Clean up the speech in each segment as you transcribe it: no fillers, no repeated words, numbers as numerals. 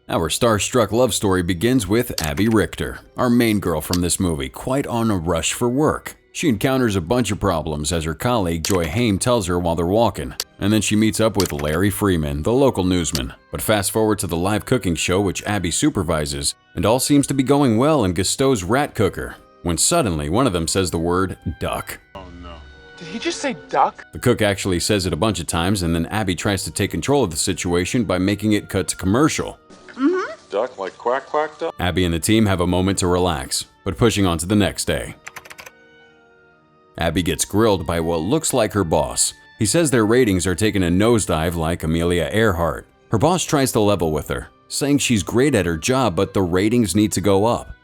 Our starstruck love story begins with Abby Richter, our main girl from this movie, quite on a rush for work. She encounters a bunch of problems as her colleague Joy Haim tells her while they're walking, and then she meets up with Larry Freeman, the local newsman. But fast forward to the live cooking show which Abby supervises, and all seems to be going well in Gusteau's rat cooker, when suddenly one of them says the word duck. Oh no. Did he just say duck? The cook actually says it a bunch of times, and then Abby tries to take control of the situation by making it cut to commercial. Duck like quack quack duck? Abby and the team have a moment to relax, but pushing on to the next day. Abby gets grilled by what looks like her boss. He says their ratings are taking a nosedive like Amelia Earhart. Her boss tries to level with her, saying she's great at her job but the ratings need to go up.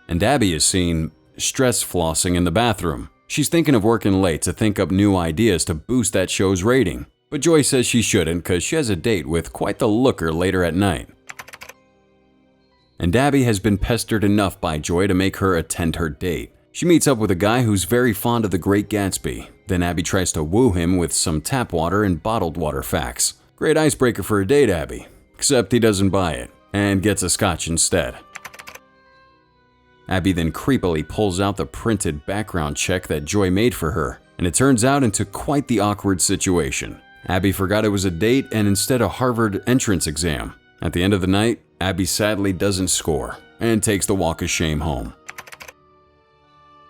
And Abby is seen stress flossing in the bathroom. She's thinking of working late to think up new ideas to boost that show's rating. But Joy says she shouldn't because she has a date with quite the looker later at night. And Abby has been pestered enough by Joy to make her attend her date. She meets up with a guy who's very fond of The Great Gatsby. Then Abby tries to woo him with some tap water and bottled water facts. Great icebreaker for a date, Abby. Except he doesn't buy it, and gets a scotch instead. Abby then creepily pulls out the printed background check that Joy made for her, and it turns out into quite the awkward situation. Abby forgot it was a date and instead a Harvard entrance exam. At the end of the night, Abby sadly doesn't score, and takes the walk of shame home.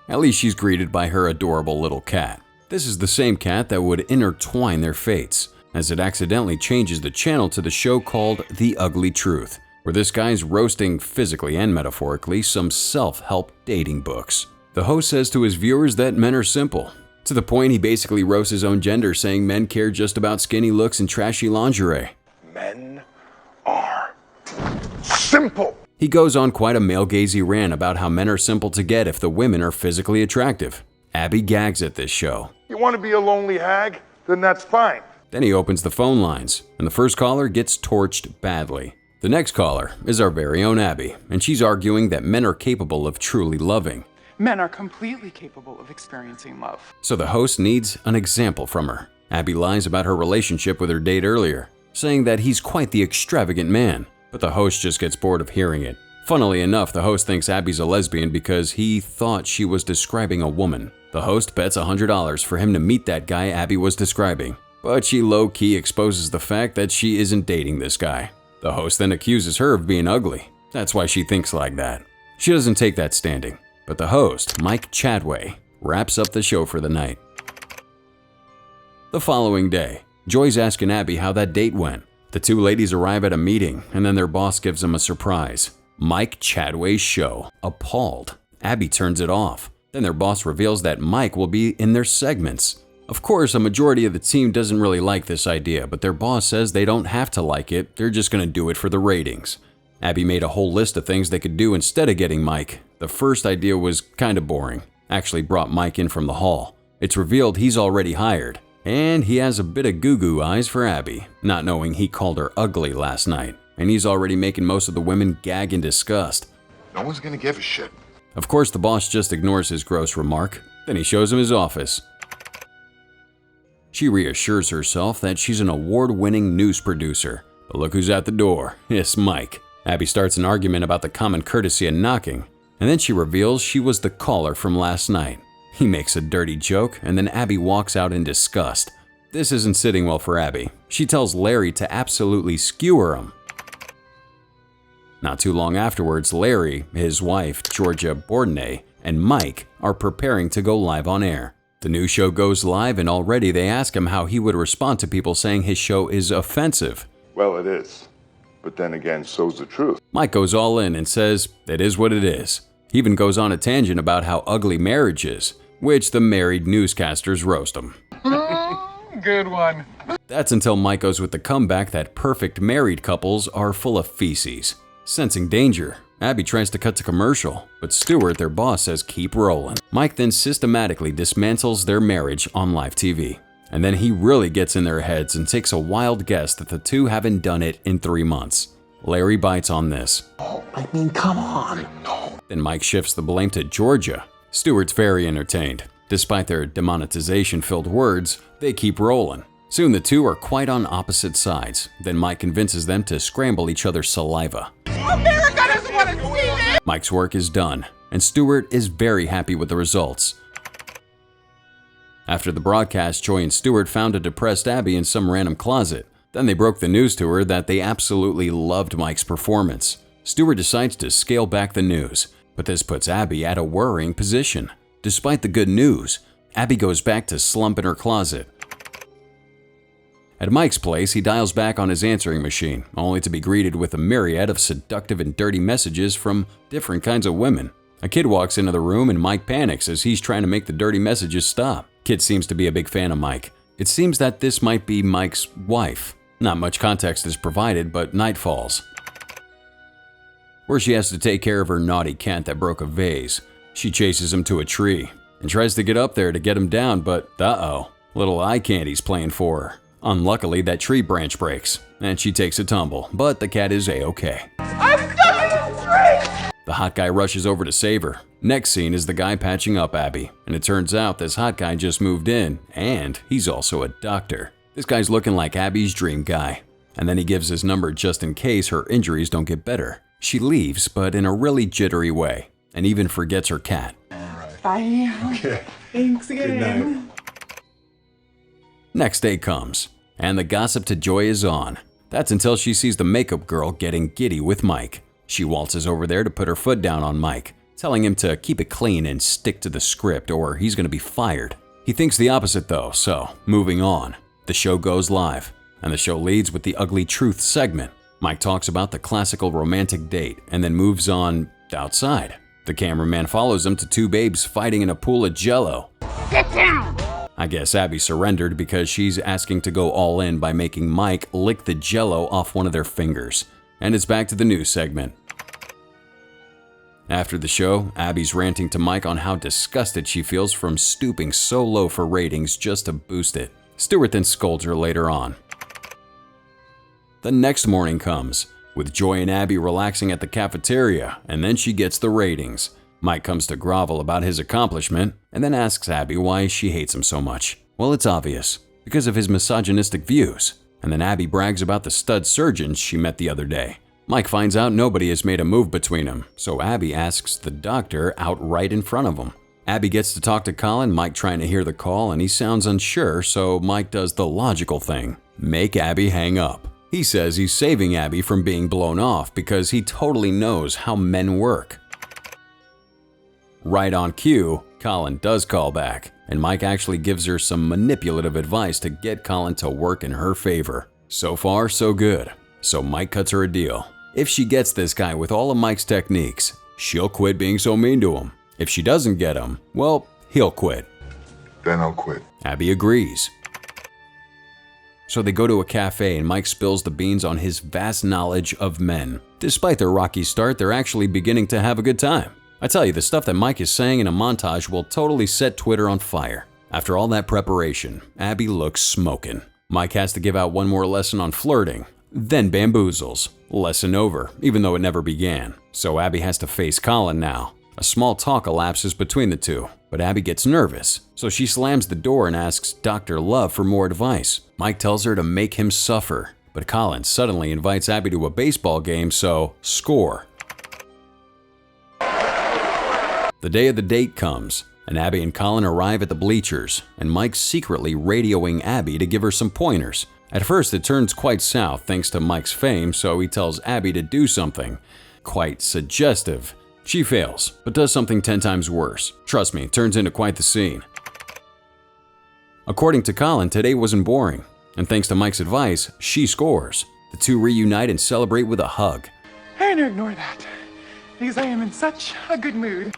At least she's greeted by her adorable little cat. This is the same cat that would intertwine their fates, as it accidentally changes the channel to the show called The Ugly Truth, where this guy's roasting physically and metaphorically some self-help dating books. The host says to his viewers that men are simple, to the point he basically roasts his own gender, saying men care just about skinny looks and trashy lingerie. Men are simple. He goes on quite a male-gazy rant about how men are simple to get if the women are physically attractive. Abby gags at this show. You want to be a lonely hag? Then that's fine. Then he opens the phone lines, and the first caller gets torched badly. The next caller is our very own Abby, and she's arguing that men are capable of truly loving. Men are completely capable of experiencing love. So the host needs an example from her. Abby lies about her relationship with her date earlier, saying that he's quite the extravagant man, but the host just gets bored of hearing it. Funnily enough, the host thinks Abby's a lesbian because he thought she was describing a woman. The host bets $100 for him to meet that guy Abby was describing, but she low-key exposes the fact that she isn't dating this guy. The host then accuses her of being ugly. That's why she thinks like that. She doesn't take that standing, but the host, Mike Chadway, wraps up the show for the night. The following day, Joy's asking Abby how that date went. The two ladies arrive at a meeting, and then their boss gives them a surprise. Mike Chadway's show. Appalled, Abby turns it off. Then their boss reveals that Mike will be in their segments. Of course, a majority of the team doesn't really like this idea, but their boss says they don't have to like it, they're just going to do it for the ratings. Abby made a whole list of things they could do instead of getting Mike. The first idea was kind of boring. Actually brought Mike in from the hall. It's revealed he's already hired. And he has a bit of goo-goo eyes for Abby, not knowing he called her ugly last night. And he's already making most of the women gag in disgust. No one's gonna give a shit. Of course, the boss just ignores his gross remark. Then he shows him his office. She reassures herself that she's an award-winning news producer. But look who's at the door. It's Mike. Abby starts an argument about the common courtesy of knocking. And then she reveals she was the caller from last night. He makes a dirty joke, and then Abby walks out in disgust. This isn't sitting well for Abby. She tells Larry to absolutely skewer him. Not too long afterwards, Larry, his wife, Georgia Bourdonnais, and Mike are preparing to go live on air. The new show goes live, and already they ask him how he would respond to people saying his show is offensive. Well, it is. But then again, so's the truth. Mike goes all in and says it is what it is. He even goes on a tangent about how ugly marriage is, which the married newscasters roast him. Good one. That's until Mike goes with the comeback that perfect married couples are full of feces. Sensing danger, Abby tries to cut to commercial, but Stuart, their boss, says keep rolling. Mike then systematically dismantles their marriage on live TV. And then he really gets in their heads and takes a wild guess that the two haven't done it in 3 months. Larry bites on this. Oh, I mean, come on. No. Then Mike shifts the blame to Georgia. Stuart's very entertained. Despite their demonetization-filled words, they keep rolling. Soon the two are quite on opposite sides. Then Mike convinces them to scramble each other's saliva. America doesn't want to see this! Mike's work is done, and Stewart is very happy with the results. After the broadcast, Joy and Stewart found a depressed Abby in some random closet. Then they broke the news to her that they absolutely loved Mike's performance. Stewart decides to scale back the news, but this puts Abby at a worrying position. Despite the good news, Abby goes back to slump in her closet. At Mike's place, he dials back on his answering machine, only to be greeted with a myriad of seductive and dirty messages from different kinds of women. A kid walks into the room and Mike panics as he's trying to make the dirty messages stop. Kid seems to be a big fan of Mike. It seems that this might be Mike's wife. Not much context is provided, but night falls, where she has to take care of her naughty cat that broke a vase. She chases him to a tree and tries to get up there to get him down, but uh-oh, little eye candy's playing for her. Unluckily, that tree branch breaks, and she takes a tumble, but the cat is a-okay. I'm stuck in this tree! The hot guy rushes over to save her. Next scene is the guy patching up Abby, and it turns out this hot guy just moved in, and he's also a doctor. This guy's looking like Abby's dream guy, and then he gives his number just in case her injuries don't get better. She leaves, but in a really jittery way, and even forgets her cat. Bye. Okay. Thanks again. Good night. Next day comes, and the gossip to Joy is on. That's until she sees the makeup girl getting giddy with Mike. She waltzes over there to put her foot down on Mike, telling him to keep it clean and stick to the script or he's going to be fired. He thinks the opposite though, so moving on. The show goes live, and the show leads with the Ugly Truth segment. Mike talks about the classical romantic date and then moves on outside. The cameraman follows him to two babes fighting in a pool of jello. Sit down! I guess Abby surrendered because she's asking to go all in by making Mike lick the jello off one of their fingers. And it's back to the news segment. After the show, Abby's ranting to Mike on how disgusted she feels from stooping so low for ratings just to boost it. Stewart then scolds her later on. The next morning comes, with Joy and Abby relaxing at the cafeteria, and then she gets the ratings. Mike comes to grovel about his accomplishment, and then asks Abby why she hates him so much. Well, it's obvious, because of his misogynistic views. And then Abby brags about the stud surgeons she met the other day. Mike finds out nobody has made a move between them, so Abby asks the doctor out right in front of him. Abby gets to talk to Colin, Mike trying to hear the call, and he sounds unsure, so Mike does the logical thing. Make Abby hang up. He says he's saving Abby from being blown off because he totally knows how men work. Right on cue, Colin does call back, and Mike actually gives her some manipulative advice to get Colin to work in her favor. So far, so good. So Mike cuts her a deal. If she gets this guy with all of Mike's techniques, she'll quit being so mean to him. If she doesn't get him, well, he'll quit. Then I'll quit. Abby agrees. So they go to a cafe and Mike spills the beans on his vast knowledge of men. Despite their rocky start, they're actually beginning to have a good time. I tell you, the stuff that Mike is saying in a montage will totally set Twitter on fire. After all that preparation, Abby looks smoking. Mike has to give out one more lesson on flirting, then bamboozles. Lesson over, even though it never began. So Abby has to face Colin now. A small talk elapses between the two, but Abby gets nervous, so she slams the door and asks Dr. Love for more advice. Mike tells her to make him suffer, but Colin suddenly invites Abby to a baseball game, so score. The day of the date comes, and Abby and Colin arrive at the bleachers, and Mike's secretly radioing Abby to give her some pointers. At first, it turns quite south thanks to Mike's fame, so he tells Abby to do something quite suggestive. She fails, but does something 10 times worse. Trust me, it turns into quite the scene. According to Colin, today wasn't boring, and thanks to Mike's advice, she scores. The two reunite and celebrate with a hug. I'm gonna ignore that, because I am in such a good mood.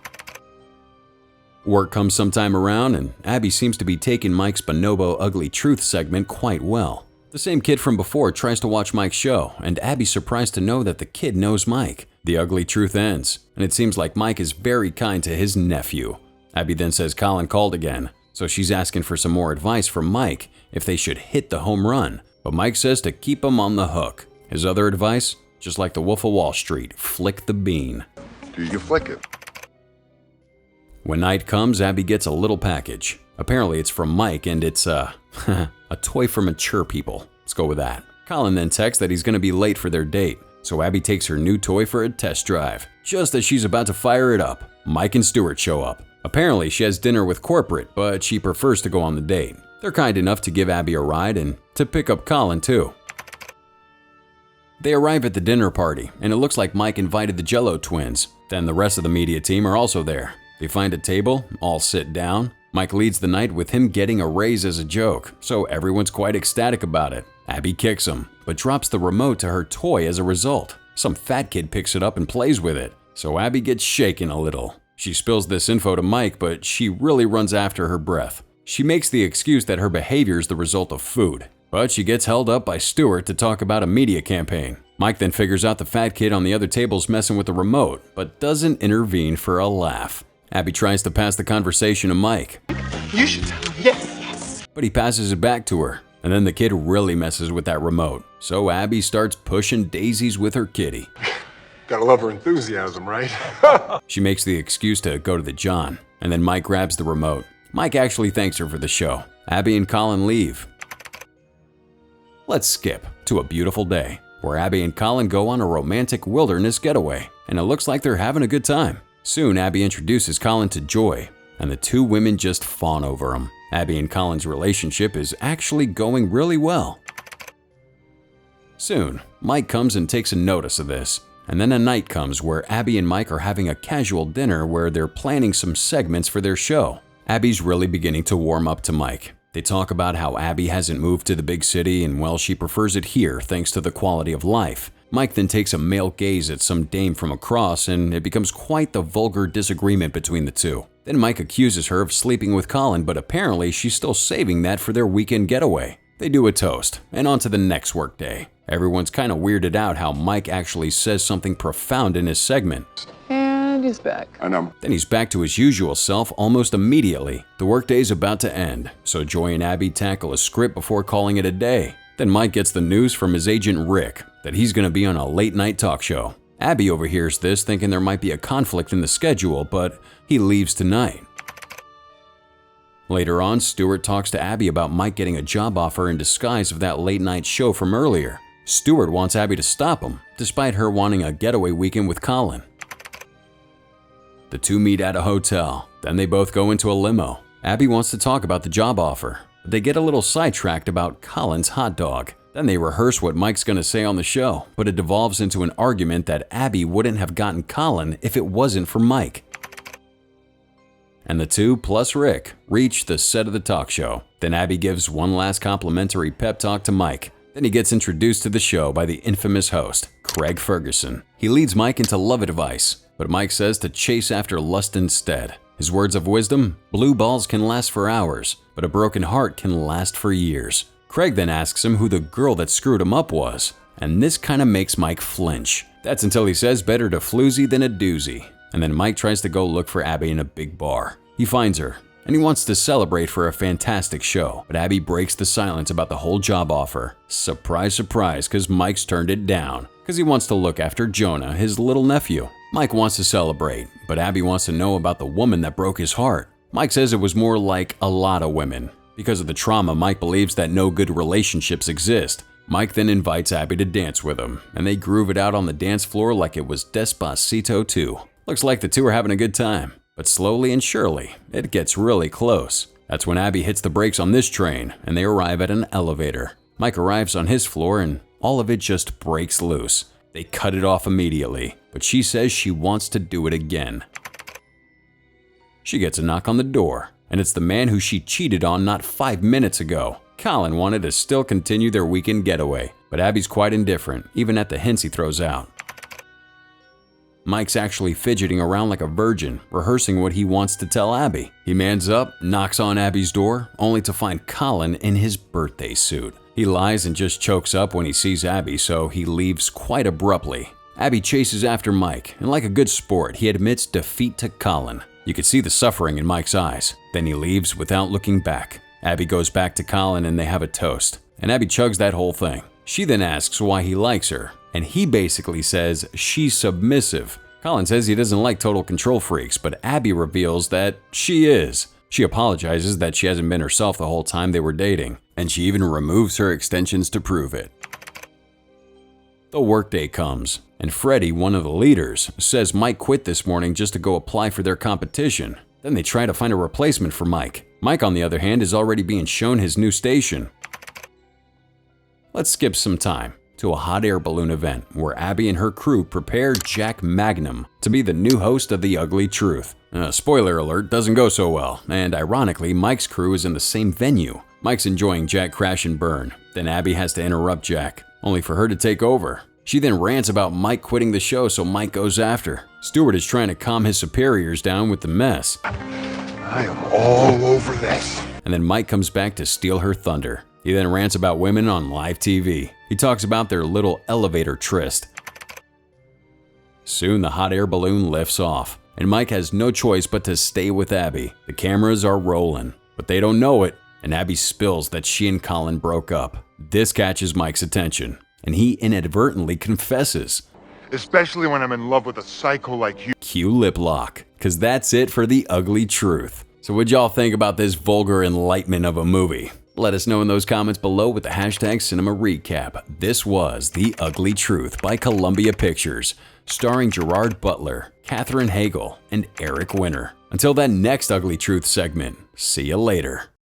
Work comes sometime around, and Abby seems to be taking Mike's Bonobo Ugly Truth segment quite well. The same kid from before tries to watch Mike's show, and Abby's surprised to know that the kid knows Mike. The Ugly Truth ends, and it seems like Mike is very kind to his nephew. Abby then says Colin called again, so she's asking for some more advice from Mike if they should hit the home run, but Mike says to keep him on the hook. His other advice? Just like the Wolf of Wall Street, flick the bean. Do you flick it? When night comes, Abby gets a little package. Apparently it's from Mike and it's a toy for mature people. Let's go with that. Colin then texts that he's going to be late for their date, so Abby takes her new toy for a test drive. Just as she's about to fire it up, Mike and Stuart show up. Apparently she has dinner with corporate, but she prefers to go on the date. They're kind enough to give Abby a ride and to pick up Colin too. They arrive at the dinner party, and it looks like Mike invited the Jello twins. Then the rest of the media team are also there. They find a table, all sit down. Mike leads the night with him getting a raise as a joke, so everyone's quite ecstatic about it. Abby kicks him, but drops the remote to her toy as a result. Some fat kid picks it up and plays with it, so Abby gets shaken a little. She spills this info to Mike, but she really runs after her breath. She makes the excuse that her behavior is the result of food, but she gets held up by Stuart to talk about a media campaign. Mike then figures out the fat kid on the other table's messing with the remote, but doesn't intervene for a laugh. Abby tries to pass the conversation to Mike. You should tell him. Yes. But he passes it back to her, and then the kid really messes with that remote. So Abby starts pushing daisies with her kitty. Gotta love her enthusiasm, right? She makes the excuse to go to the John, and then Mike grabs the remote. Mike actually thanks her for the show. Abby and Colin leave. Let's skip to a beautiful day, where Abby and Colin go on a romantic wilderness getaway, and it looks like they're having a good time. Soon, Abby introduces Colin to Joy, and the two women just fawn over him. Abby and Colin's relationship is actually going really well. Soon, Mike comes and takes a notice of this, and then a night comes where Abby and Mike are having a casual dinner where they're planning some segments for their show. Abby's really beginning to warm up to Mike. They talk about how Abby hasn't moved to the big city and, well, she prefers it here thanks to the quality of life. Mike then takes a male gaze at some dame from across, and it becomes quite the vulgar disagreement between the two. Then Mike accuses her of sleeping with Colin, but apparently she's still saving that for their weekend getaway. They do a toast, and on to the next workday. Everyone's kind of weirded out how Mike actually says something profound in his segment. And he's back. And Then he's back to his usual self almost immediately. The workday's about to end, so Joy and Abby tackle a script before calling it a day. Then Mike gets the news from his agent Rick that he's going to be on a late-night talk show. Abby overhears this, thinking there might be a conflict in the schedule, but he leaves tonight. Later on, Stuart talks to Abby about Mike getting a job offer in disguise of that late-night show from earlier. Stuart wants Abby to stop him, despite her wanting a getaway weekend with Colin. The two meet at a hotel, then they both go into a limo. Abby wants to talk about the job offer, but they get a little sidetracked about Colin's hot dog. Then they rehearse what Mike's going to say on the show, but it devolves into an argument that Abby wouldn't have gotten Colin if it wasn't for Mike. And the two, plus Rick, reach the set of the talk show. Then Abby gives one last complimentary pep talk to Mike. Then he gets introduced to the show by the infamous host, Craig Ferguson. He leads Mike into love advice, but Mike says to chase after lust instead. His words of wisdom: blue balls can last for hours, but a broken heart can last for years. Craig then asks him who the girl that screwed him up was, and this kinda makes Mike flinch. That's until he says better to floozy than a doozy, and then Mike tries to go look for Abby in a big bar. He finds her, and he wants to celebrate for a fantastic show, but Abby breaks the silence about the whole job offer. Surprise, surprise, cause Mike's turned it down, cause he wants to look after Jonah, his little nephew. Mike wants to celebrate, but Abby wants to know about the woman that broke his heart. Mike says it was more like a lot of women. Because of the trauma, Mike believes that no good relationships exist. Mike then invites Abby to dance with him, and they groove it out on the dance floor like it was Despacito 2. Looks like the two are having a good time, but slowly and surely, it gets really close. That's when Abby hits the brakes on this train, and they arrive at an elevator. Mike arrives on his floor, and all of it just breaks loose. They cut it off immediately, but she says she wants to do it again. She gets a knock on the door, and it's the man who she cheated on not 5 minutes ago. Colin wanted to still continue their weekend getaway, but Abby's quite indifferent, even at the hints he throws out. Mike's actually fidgeting around like a virgin, rehearsing what he wants to tell Abby. He mans up, knocks on Abby's door, only to find Colin in his birthday suit. He lies and just chokes up when he sees Abby, so he leaves quite abruptly. Abby chases after Mike, and like a good sport, he admits defeat to Colin. You could see the suffering in Mike's eyes. Then he leaves without looking back. Abby goes back to Colin and they have a toast, and Abby chugs that whole thing. She then asks why he likes her, and he basically says she's submissive. Colin says he doesn't like total control freaks, but Abby reveals that she is. She apologizes that she hasn't been herself the whole time they were dating, and she even removes her extensions to prove it. The workday comes, and Freddie, one of the leaders, says Mike quit this morning just to go apply for their competition. Then they try to find a replacement for Mike. Mike, on the other hand, is already being shown his new station. Let's skip some time to a hot air balloon event where Abby and her crew prepare Jack Magnum to be the new host of The Ugly Truth. Spoiler alert, doesn't go so well, and ironically, Mike's crew is in the same venue. Mike's enjoying Jack crash and burn. Then Abby has to interrupt Jack, only for her to take over. She then rants about Mike quitting the show, so Mike goes after. Stewart is trying to calm his superiors down with the mess. I am all over this. And then Mike comes back to steal her thunder. He then rants about women on live TV. He talks about their little elevator tryst. Soon the hot air balloon lifts off, and Mike has no choice but to stay with Abby. The cameras are rolling, but they don't know it, and Abby spills that she and Colin broke up. This catches Mike's attention, and he inadvertently confesses. Especially when I'm in love with a psycho like you. Cue lip lock, cause that's it for The Ugly Truth. So what'd y'all think about this vulgar enlightenment of a movie? Let us know in those comments below with the hashtag Cinema Recap. This was The Ugly Truth by Columbia Pictures, starring Gerard Butler, Katherine Hagel, and Eric Winter. Until that next Ugly Truth segment, see you later.